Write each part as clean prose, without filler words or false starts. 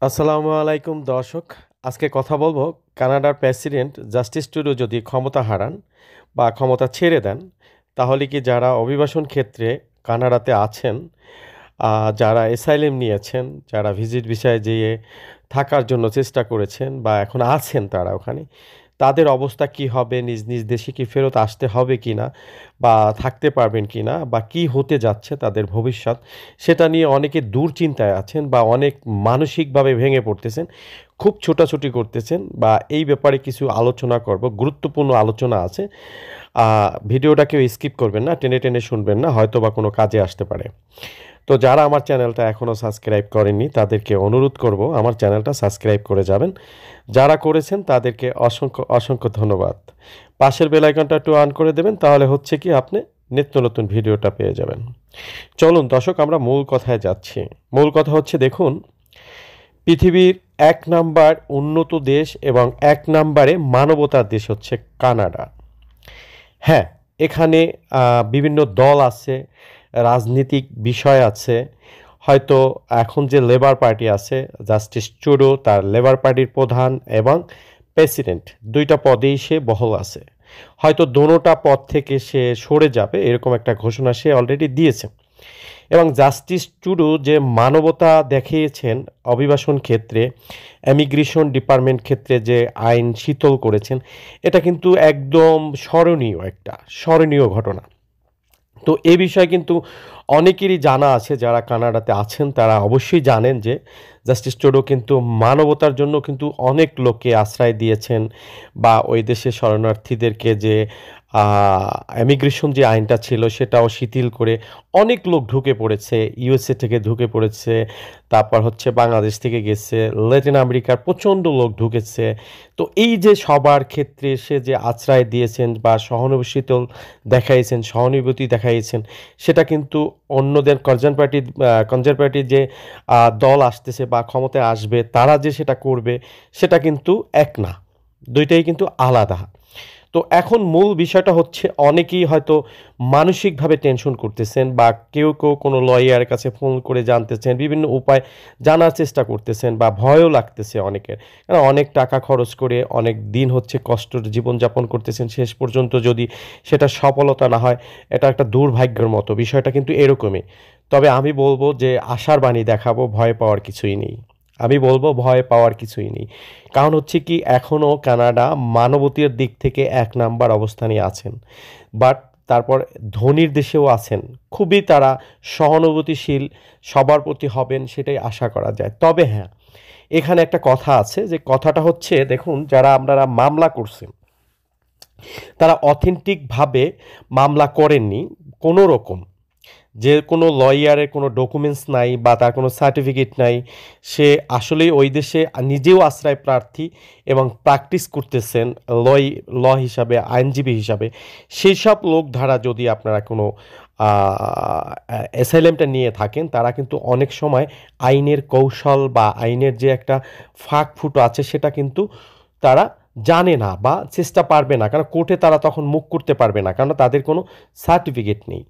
আসসালামু আলাইকুম দর্শক। আজকে কথা বলবো কানাডার প্রেসিডেন্ট জাস্টিস ট্রুডো যদি ক্ষমতা হারান বা ক্ষমতা ছেড়ে দেন, তাহলে কি যারা অভিবাসন ক্ষেত্রে কানাডাতে আছেন, যারা এসাইলেম নিয়েছেন, যারা ভিজিট ভিসায় যেয়ে থাকার জন্য চেষ্টা করেছেন বা এখন আছেন তারা ওখানে, তাদের অবস্থা কি হবে? নিজ নিজ দেশে কি ফেরত আসতে হবে কিনা, বা থাকতে পারবেন কিনা, বা কি হতে যাচ্ছে তাদের ভবিষ্যৎ, সেটা নিয়ে অনেকে দুশ্চিন্তায় আছেন বা অনেক মানসিকভাবে ভেঙে পড়তেছেন, খুব ছোটাছুটি করতেছেন। বা এই ব্যাপারে কিছু আলোচনা করব, গুরুত্বপূর্ণ আলোচনা আছে। ভিডিওটা কেউ স্কিপ করবেন না, টেনে টেনে শুনবেন না, হয়তো বা কোনো কাজে আসতে পারে। তো যারা আমার চ্যানেলটা এখনও সাবস্ক্রাইব করেননি তাদেরকে অনুরোধ করব আমার চ্যানেলটা সাবস্ক্রাইব করে যাবেন। যারা করেছেন তাদেরকে অসংখ্য অসংখ্য ধন্যবাদ। পাশের বেল আইকনটা একটু অন করে দেবেন, তাহলে হচ্ছে কি আপনি নিত্য নতুন ভিডিওটা পেয়ে যাবেন। চলুন দর্শক, আমরা মূল কথায় যাচ্ছি। মূল কথা হচ্ছে, দেখুন, পৃথিবীর এক নাম্বার উন্নত দেশ এবং এক নাম্বারে মানবতার দেশ হচ্ছে কানাডা। হ্যাঁ, এখানে বিভিন্ন দল আছে, রাজনীতিক বিষয় আছে। হয়তো এখন যে লেবার পার্টি আছে, জাস্টিস ট্রুডো তার লেবার পার্টির প্রধান এবং প্রেসিডেন্ট, দুইটা পদেই সে বহাল আছে। হয়তো দোনোটা পদ থেকে সে সরে যাবে, এরকম একটা ঘোষণা সে অলরেডি দিয়েছে। এবং জাস্টিস ট্রুডো যে মানবতা দেখিয়েছেন অভিবাসন ক্ষেত্রে, ইমিগ্রেশন ডিপার্টমেন্ট ক্ষেত্রে যে আইন শিথিল করেছেন, এটা কিন্তু একদম স্মরণীয় ঘটনা। তো এ বিষয়ে কিন্তু অনেকেরই জানা আছে, যারা কানাডাতে আছেন তারা অবশ্যই জানেন যে জাস্টিস ট্রুডো কিন্তু মানবতার জন্য কিন্তু অনেক লোককে আশ্রয় দিয়েছেন, বা ওই দেশে শরণার্থীদেরকে যে ইমিগ্রেশন যে আইনটা ছিল সেটাও শিথিল করে অনেক লোক ঢুকে পড়েছে, ইউএসএ থেকে ঢুকে পড়েছে, তারপর হচ্ছে বাংলাদেশ থেকে গেছে, ল্যাটিন আমেরিকার প্রচণ্ড লোক ঢুকেছে। তো এই যে সবার ক্ষেত্রে সে যে আশ্রয় দিয়েছেন বা সহানুভূতি দেখাইছেন, সেটা কিন্তু অন্যদের কনজারভেটিভ যে দল আসতেছে বা ক্ষমতায় আসবে তারা যে সেটা করবে, সেটা কিন্তু এক না, দুইটাই কিন্তু আলাদা। তো এখন মূল বিষয়টা হচ্ছে, অনেকেই হয়তো মানসিকভাবে টেনশন করতেছেন, বা কেউ কেউ কোনো লয়ারের কাছে ফোন করে জানতেছেন, বিভিন্ন উপায় জানার চেষ্টা করতেছেন, বা ভয়ও লাগতেছে অনেকের। কারণ অনেক টাকা খরচ করে অনেক দিন হচ্ছে কষ্টের জীবনযাপন করতেছেন, শেষ পর্যন্ত যদি সেটা সফলতা না হয়, এটা একটা দুর্ভাগ্যের মতো। বিষয়টা কিন্তু এরকমই। তবে আমি বলবো যে আশার বাণী দেখাবো, ভয় পাওয়ার কিছুই নেই। আমি বলবো ভয় পাওয়ার কিছুই নেই। কারণ হচ্ছে কি, এখনও কানাডা মানবতার দিক থেকে এক নাম্বার অবস্থানে আছেন। বাট তারপর ধনীর দেশেও আছেন, খুবই তারা সহানুভূতিশীল, সবার প্রতি হবেন, সেটাই আশা করা যায়। তবে হ্যাঁ, এখানে একটা কথা আছে, যে কথাটা হচ্ছে, দেখুন, যারা আপনারা মামলা করছেন তারা অথেন্টিকভাবে মামলা করেননি কোনো রকম। যে কোনো লয়ারের কোনো ডকুমেন্টস নাই বা তার কোনো সার্টিফিকেট নাই, সে আসলেই ওই দেশে নিজেও আশ্রয় প্রার্থী এবং প্র্যাকটিস করতেছেন ল হিসাবে, আইনজীবী হিসাবে, সেই সব লোক ধারা যদি আপনারা কোনো অ্যাসাইলামটা নিয়ে থাকেন, তারা কিন্তু অনেক সময় আইনের কৌশল বা আইনের যে একটা ফাঁক ফুটো আছে সেটা কিন্তু তারা জানে না বা চেষ্টা পারবে না, কারণ কোর্টে তারা তখন মুখ করতে পারবে না, কারণ তাদের কোনো সার্টিফিকেট নেই।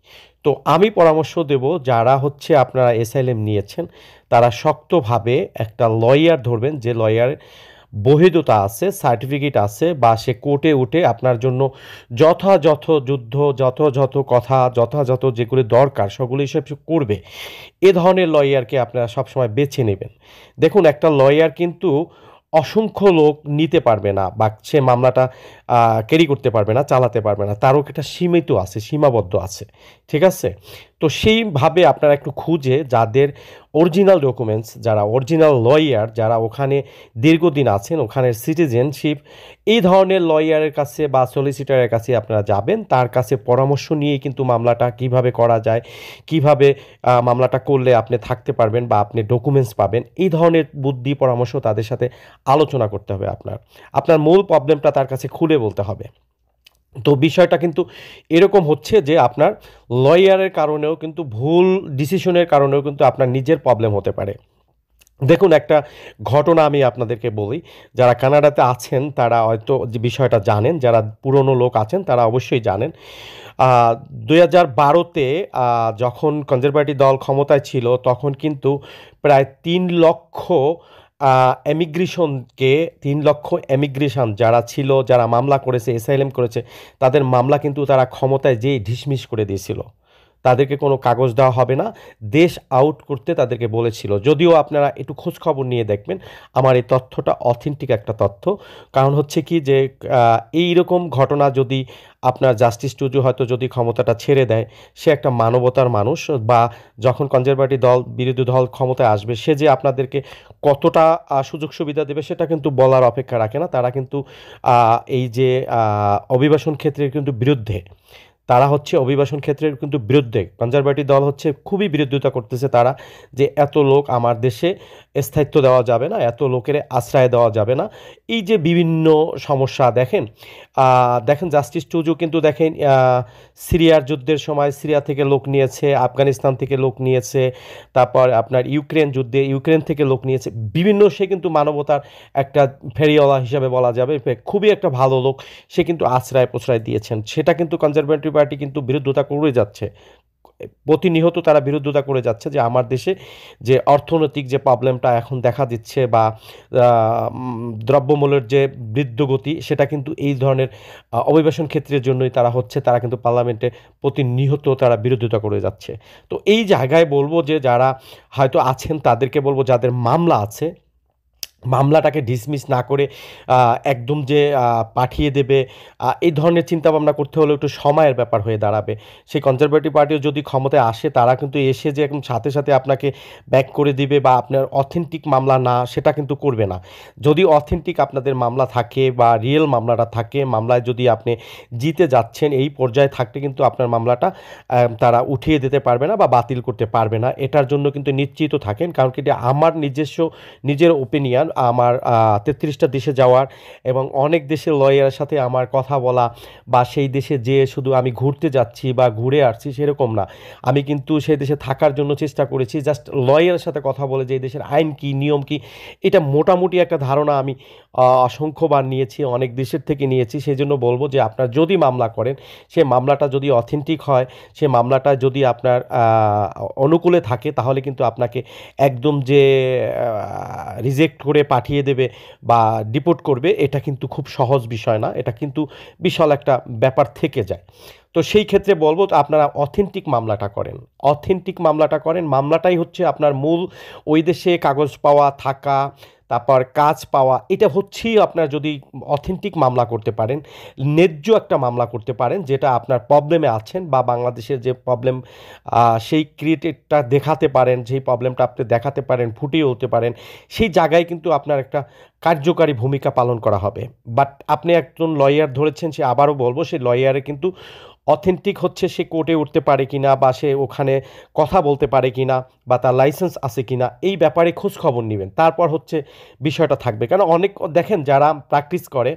তো আমি পরামর্শ দেব, যারা হচ্ছে আপনারা এসআইএলএম নিয়েছেন, তারা শক্তভাবে একটা লয়ার ধরবেন, যে লয়ার বৈধতা আছে, সার্টিফিকেট আছে, বা সে কোর্টে উঠে আপনার জন্য যথাযথ যুদ্ধ, যথাযথ কথা, যথাযথ যেগুলি দরকার সেগুলি সব করবে। এ ধরনের লয়ারকে আপনারা সবসময় বেছে নেবেন। দেখুন, একটা লয়ার কিন্তু অসংখ্য লোক নিতে পারবে না, বা সে মামলাটা ক্যারি করতে পারবে না, চালাতে পারবে না, তারও একটা সীমিত আছে, সীমাবদ্ধ আছে। ঠিক আছে? তো সেইভাবে আপনারা একটু খুঁজে, যাদের অরিজিনাল ডকুমেন্টস, যারা অরিজিনাল লয়ার, যারা ওখানে দীর্ঘদিন আছেন, ওখানের সিটিজেনশিপ, এই ধরনের লয়ারের কাছে বা সলিসিটরের কাছে আপনারা যাবেন। তার কাছে পরামর্শ নিয়েই কিন্তু মামলাটা কিভাবে করা যায়, কিভাবে মামলাটা করলে আপনি থাকতে পারবেন বা আপনি ডকুমেন্টস পাবেন, এই ধরনের বুদ্ধি পরামর্শ তাদের সাথে আলোচনা করতে হবে। আপনার আপনার মূল প্রবলেমটা তার কাছে খুলে বলতে হবে। তো বিষয়টা কিন্তু এরকম হচ্ছে যে, আপনার লয়ারের কারণেও কিন্তু, ভুল ডিসিশনের কারণেও কিন্তু আপনার নিজের প্রবলেম হতে পারে। দেখুন, একটা ঘটনা আমি আপনাদেরকে বলি। যারা কানাডাতে আছেন তারা হয়তো যে বিষয়টা জানেন, যারা পুরনো লোক আছেন তারা অবশ্যই জানেন। 2012-তে যখন কনজারভেটিভ দল ক্ষমতায় ছিল, তখন কিন্তু প্রায় 3 লক্ষ এমিগ্রেশনকে ৩ লক্ষ এমিগ্রেশন যারা ছিল, যারা মামলা করেছে, এসাইলেম করেছে, তাদের মামলা কিন্তু তারা ক্ষমতায় যেয়ে ঢিসমিস করে দিয়েছিল। তাদেরকে কোনো কাগজ দেওয়া হবে না, দেশ আউট করতে তাদেরকে বলেছিল। যদিও আপনারা একটু খোঁজখবর নিয়ে দেখবেন, আমার এই তথ্যটা অথেন্টিক একটা তথ্য। কারণ হচ্ছে কি যে এইরকম ঘটনা যদি আপনার জাস্টিস টুডু হয়তো যদি ক্ষমতাটা ছেড়ে দেয়, সে একটা মানবতার মানুষ, বা যখন কনজারভেটিভ দল বিরোধী দল ক্ষমতায় আসবে সে যে আপনাদেরকে কতটা সুযোগ সুবিধা দেবে সেটা কিন্তু বলার অপেক্ষা রাখে না। তারা কিন্তু এই যে অভিবাসন ক্ষেত্রের কিন্তু বিরুদ্ধে, তারা হচ্ছে অভিবাসন ক্ষেত্রের কিন্তু বিরুদ্ধে। কনজারভেটিভ দল হচ্ছে খুবই বিরোধিতা করতেছে তারা, যে এত লোক আমার দেশে স্থায়িত্ব দেওয়া যাবে না, এত লোকের আশ্রয় দেওয়া যাবে না। এই যে বিভিন্ন সমস্যা দেখেন, দেখেন জাস্টিস টুজু কিন্তু দেখেন সিরিয়ার যুদ্ধের সময় সিরিয়া থেকে লোক নিয়েছে, আফগানিস্তান থেকে লোক নিয়েছে, তারপর আপনার ইউক্রেন যুদ্ধে ইউক্রেন থেকে লোক নিয়েছে। বিভিন্ন, সে কিন্তু মানবতার একটা ফেরিওয়ালা হিসাবে বলা যাবে, খুবই একটা ভালো লোক। সে কিন্তু আশ্রয় প্রশ্রয় দিয়েছেন, সেটা কিন্তু কনজারভেটিভ পার্টি কিন্তু বিরোধিতা করে যাচ্ছে, প্রতিনিয়ত তারা বিরোধিতা করে যাচ্ছে যে আমার দেশে যে অর্থনৈতিক যে প্রবলেমটা এখন দেখা দিচ্ছে, বা দ্রব্যমূল্যের যে বৃদ্ধিগতি, সেটা কিন্তু এই ধরনের অভিবাসন ক্ষেত্রের জন্যই তারা হচ্ছে, তারা কিন্তু পার্লামেন্টে প্রতিনিয়ত তারা বিরোধিতা করে যাচ্ছে। তো এই জায়গায় বলবো যে যারা হয়তো আছেন তাদেরকে বলবো, যাদের মামলা আছে, মামলাটাকে ডিসমিস না করে একদম যে পাঠিয়ে দেবে, এই ধরনের চিন্তাভাবনা করতে হলে একটু সময়ের ব্যাপার হয়ে দাঁড়াবে। সেই কনজারভেটিভ পার্টিও যদি ক্ষমতায় আসে, তারা কিন্তু এসে যে একদম সাথে সাথে আপনাকে ব্যাক করে দিবে, বা আপনার অথেন্টিক মামলা না সেটা কিন্তু করবে না। যদি অথেন্টিক আপনাদের মামলা থাকে বা রিয়েল মামলাটা থাকে, মামলায় যদি আপনি জিতে যাচ্ছেন, এই পর্যায়ে থাকতে কিন্তু আপনার মামলাটা তারা উঠিয়ে দিতে পারবে না বা বাতিল করতে পারবে না। এটার জন্য কিন্তু নিশ্চিত থাকেন, কারণ কি এটা আমার নিজের ওপিনিয়ন। আমার ৩৩টা দেশে যাওয়ার এবং অনেক দেশের লয়ারের সাথে আমার কথা বলা, বা সেই দেশে যেয়ে শুধু আমি ঘুরতে যাচ্ছি বা ঘুরে আসছি সেরকম না। আমি কিন্তু সেই দেশে থাকার জন্য চেষ্টা করেছি, জাস্ট লয়ারের সাথে কথা বলে যে এই দেশের আইন কী, নিয়ম কী, এটা মোটামুটি একটা ধারণা আমি অসংখ্যবার নিয়েছি, অনেক দেশের থেকে নিয়েছি। সেই জন্য বলবো যে আপনার যদি মামলা করেন, সে মামলাটা যদি অথেন্টিক হয়, সে মামলাটা যদি আপনার অনুকূলে থাকে, তাহলে কিন্তু আপনাকে একদম যে রিজেক্ট করে পাঠিয়ে দেবে বা ডিপোর্ট করবে, এটা কিন্তু খুব সহজ বিষয় না, এটা কিন্তু বিশাল একটা ব্যাপার থেকে যায়। তো সেই ক্ষেত্রে বলবো আপনারা অথেন্টিক মামলাটা করেন, অথেন্টিক মামলাটা করেন। মামলাটাই হচ্ছে আপনার মূল, ওই দেশে কাগজ পাওয়া, থাকা, তারপর কাজ পাওয়া, এটা হচ্ছেই আপনার যদি অথেন্টিক মামলা করতে পারেন, ন্যায্য একটা মামলা করতে পারেন, যেটা আপনার প্রবলেমে আছেন বা বাংলাদেশের যে প্রবলেম, সেই ক্রিয়েটেডটা দেখাতে পারেন, যেই প্রবলেমটা আপনি দেখাতে পারেন, ফুটিয়ে উঠতে পারেন, সেই জায়গায় কিন্তু আপনার একটা কার্যকারী ভূমিকা পালন করা হবে। বাট আপনি একজন লয়ার ধরেছেন, সে আবারও বলবো সেই লয়ারে কিন্তু অথেন্টিক হচ্ছে, সে কোর্টে উঠতে পারে কিনা, বা সে ওখানে কথা বলতে পারে কিনা, বা তার লাইসেন্স আছে কিনা, এই ব্যাপারে খোঁজ খবর নেবেন, তারপর হচ্ছে বিষয়টা থাকবে। কারণ অনেক দেখেন যারা প্র্যাকটিস করে,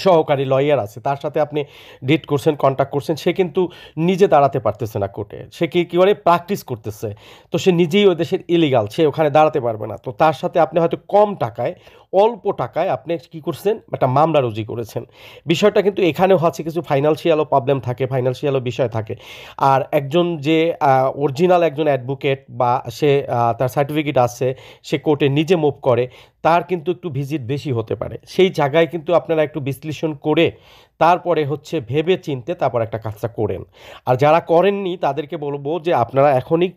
সহকারী লয়ার আছে, তার সাথে আপনি ডেট করছেন, কন্ট্যাক্ট করছেন, সে কিন্তু নিজে দাঁড়াতে পারতেছে না কোর্টে, সে কী করে প্র্যাকটিস করতেছে, তো সে নিজেই ওই দেশের ইলিগাল, সে ওখানে দাঁড়াতে পারবে না। তো তার সাথে আপনি হয়তো কম টাকায়, অল্প টাকায় আপনি কী করছেন, একটা মামলা রুজু করেছেন। বিষয়টা কিন্তু এখানেও হচ্ছে কিছু ফাইন্যান্সিয়ালও প্রবলেম থাকে, ফাইন্যান্সিয়ালও বিষয় থাকে। আর একজন যে অরিজিনাল একজন অ্যাডভোকেট, বা সে তার সার্টিফিকেট আছে, সে কোর্টে নিজে মুভ করে, তার কিন্তু একটু ভিজিট বেশি হতে পারে। সেই জায়গায় কিন্তু আপনারা একটু বিশ্লেষণ করে তারপরে হচ্ছে ভেবে চিনতে তারপর একটা কাজটা করেন। আর যারা করেননি তাদেরকে বলবো যে আপনারা এখনই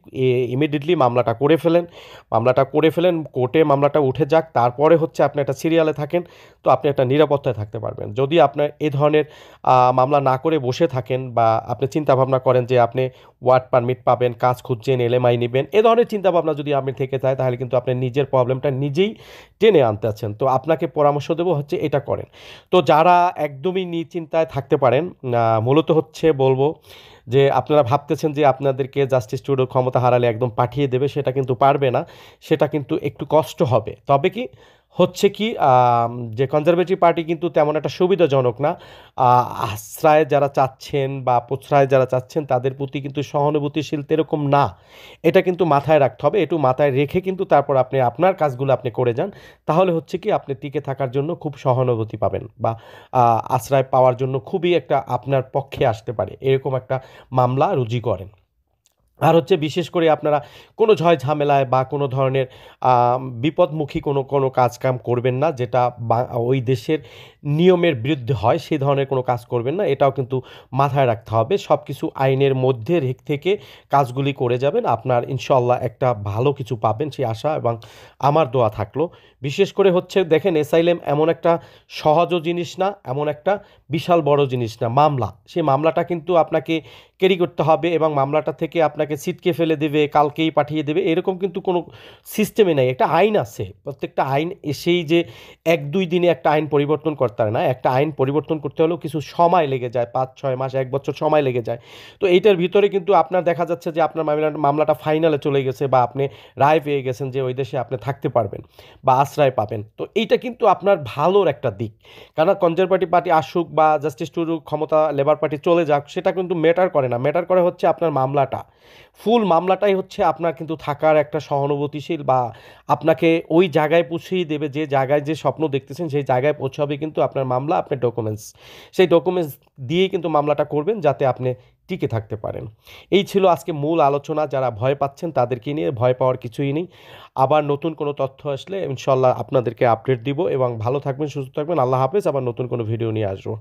ইমিডিয়েটলি মামলাটা করে ফেলেন, মামলাটা করে ফেলেন, কোর্টে মামলাটা উঠে যাক, তারপরে হচ্ছে আপনি একটা সিরিয়ালে থাকেন, তো আপনি একটা নিরাপত্তায় থাকতে পারবেন। যদি আপনার এ ধরনের মামলা না করে বসে থাকেন, বা আপনি চিন্তাভাবনা করেন যে আপনি ওয়ার্ক পারমিট পাবেন, কাজ খুঁজছেন, এলএমআই নেবেন, এ ধরনের চিন্তাভাবনা যদি আপনি থেকে যায়, তাহলে কিন্তু আপনি নিজের প্রবলেমটা নিজেই টেনে আনতে আছেন। তো আপনাকে পরামর্শ দেবো হচ্ছে এটা করেন। তো যারা একদমই নিশ্চিন্তায় থাকতে পারেন, মূলত হচ্ছে বলবো যে আপনারা ভাবতেছেন যে আপনাদেরকে জাস্টিস ট্রুডো ক্ষমতা হারালে একদম পাঠিয়ে দেবে, সেটা কিন্তু পারবে না, সেটা কিন্তু একটু কষ্ট হবে। তবে কি হচ্ছে কি, যে কনজারভেটিভ পার্টি কিন্তু তেমন একটা সুবিধাজনক না। আশ্রয় যারা চাচ্ছেন বা প্রশ্রয় যারা চাচ্ছেন, তাদের প্রতি কিন্তু সহানুভূতিশীল এরকম না। এটা কিন্তু মাথায় রাখতে হবে, একটু মাথায় রেখে কিন্তু তারপর আপনি আপনার কাজগুলো আপনি করে যান। তাহলে হচ্ছে কি আপনি টিকে থাকার জন্য খুব সহানুভূতি পাবেন, বা আশ্রয় পাওয়ার জন্য খুবই একটা আপনার পক্ষে আসতে পারে, এরকম একটা মামলা রুজু করেন। আর হচ্ছে বিশেষ করে আপনারা কোনো ঝয় ঝামেলায় বা কোনো ধরনের বিপদমুখী কোনো কাজ-কাম করবেন না, যেটা ওই দেশের নিয়মের বিরুদ্ধে হয়, সেই ধরনের কোনো কাজ করবেন না। এটাও কিন্তু মাথায় রাখতে হবে। সবকিছু আইনের মধ্যে থেকে কাজগুলি করে যাবেন। আপনার ইনশাআল্লাহ একটা ভালো কিছু পাবেন সেই আশা এবং আমার দোয়া থাকলো। বিশেষ করে হচ্ছে দেখেন অ্যাসাইলাম এমন একটা সহজও জিনিস না, এমন একটা বিশাল বড় জিনিস না। মামলা, সেই মামলাটা কিন্তু আপনাকে ক্যারি করতে হবে এবং মামলাটা থেকে আপনাকে ছিটকে ফেলে দেবে, কালকেই পাঠিয়ে দেবে, এরকম কিন্তু কোনো সিস্টেমে নাই। একটা আইন আছে। প্রত্যেকটা আইন এসেই যে ১-২ দিনে একটা আইন পরিবর্তন করতে পারে না। একটা আইন পরিবর্তন করতে হলেও কিছু সময় লেগে যায়। ৫-৬ মাস, ১ বছর সময় লেগে যায়। তো এইটার ভিতরে কিন্তু আপনার দেখা যাচ্ছে যে আপনার মামলাটা ফাইনালে চলে গেছে বা আপনি রায় পেয়ে গেছেন যে ওই দেশে আপনি থাকতে পারবেন বা আশ্রয় পাবেন। তো এইটা কিন্তু আপনার ভালোর একটা দিক। কেন কনজারভেটিভ পার্টি আসুক বা জাস্টিস টুডু ক্ষমতা লেবার পার্টি চলে যাক, সেটা কিন্তু ম্যাটার করে না। ম্যাটার করে হচ্ছে আপনার মামলাটা। ফুল মামলাটাই হচ্ছে আপনার কিন্তু থাকার একটা সহানুভূতিশীল বা আপনাকে ওই জায়গায় পৌঁছেই দেবে, যে জায়গায় যে স্বপ্ন দেখতেছেন সেই জায়গায় পৌঁছাবে কিন্তু আপনার মামলা, আপনার ডকুমেন্টস। সেই ডকুমেন্টস দিয়েই কিন্তু মামলাটা করবেন যাতে আপনি টিকে থাকতে পারেন। এই ছিল আজকে মূল আলোচনা। যারা ভয় পাচ্ছেন তাদেরকে নিয়ে, ভয় পাওয়ার কিছুই নেই। আবার নতুন কোনো তথ্য আসলে ইনশাল্লাহ আপনাদেরকে আপডেট দিব এবং ভালো থাকবেন, সুস্থ থাকবেন। আল্লাহ হাফেজ। আবার নতুন কোনো ভিডিও নিয়ে আসবো।